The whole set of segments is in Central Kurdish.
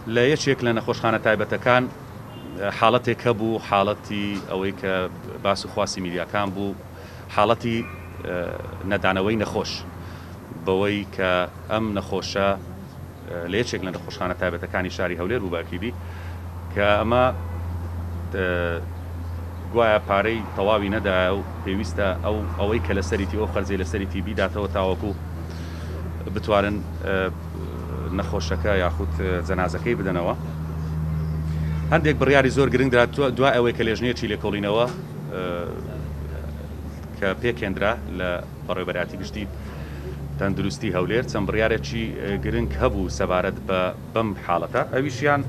لە یەکێک لە نەخۆشخانە تایبەتەکان حاڵەتێک هەبوو، حاڵەتی ئەوەی کە باس و خواسی میدیاکان بوو، حاڵەتی نەدانەوەی نەخۆش بەوەی کە ئەم نەخۆشە لە یەکێک لە نەخۆشخانە تایبەتەکانی شاری هەولێر بوو باکیبی کە ئەمە گوایە پارەی تەواوی نەدایە و پێویستە ئەوەی کە لەسەریتی ئەو خەرجەی لەسەریتی بیداتەوە تاوەکو بتوانن نەخۆشەکە یاخود جەنازەکەی بدەنەوە. هەندێک بڕیاری زۆر گرنگ درا دوای ئەوەی کە لێژنەیەکی لێکۆڵینەوە کە پێکێنرا لە بەڕێوەبەرایەتی گشتی تەندروستی هەولێر چەند بڕیارێکی گرنگ هەبوو سەبارەت بە بەم حاڵەتە، ئەویشیان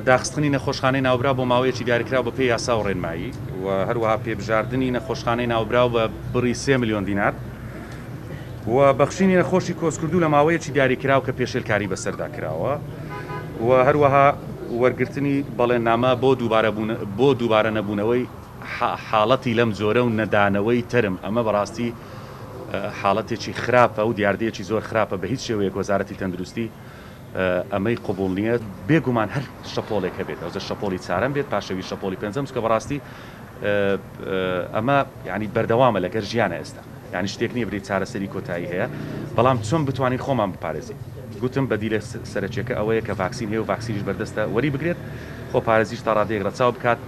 داخستنی نەخۆشخانەی ناوبرا بۆ ماوەیەکی دیاریکراوە بە پێی یاسا و ڕێنمایی و هەروەها پێبژاردننی نەخۆشخانەی ناوبراو بە بڕی 3 ملیۆن دینار و بەخشینی نەخۆشی کۆسکردو لە ماوەیەکی دیاریکراو کە پێشێلکاری بەسەردا کراوە و هەروەها وەرگرتنی بەڵێننامە بۆ دووبارە نەبوونەوەی حاڵەتی لەم جۆرە و نەدانەوەی تەرم. ئەمە بەڕاستی حاڵەتێکی خراپە و دیاردەیەکی زۆر خراپە بە هیچ شێوەیەک وەزارەتی تەندروستی ئەمەی قبول نییە بێگومان هەر شەپۆڵێک هەبێت، ئەوزە شەپۆلی چارەم بێت پاشەوی شەپۆلی پێنجەم کە بەڕاستی ئەمە ینی بەردەوامە لەگەر ژیانە ئێستا، ینی شتێک نییە بری چارەسەری کۆتایی هەیە، بەڵام چۆن بتوانین خۆمان بپارێزین. گوتم بەدیلە سەرچێکە ئەوەیە کە ڤاکسین هەیە و ڤاکسینیش بەردەستە وەری بگرێت، خۆ پارێزیش تا ڕادەیەک ڕەچاو بکات.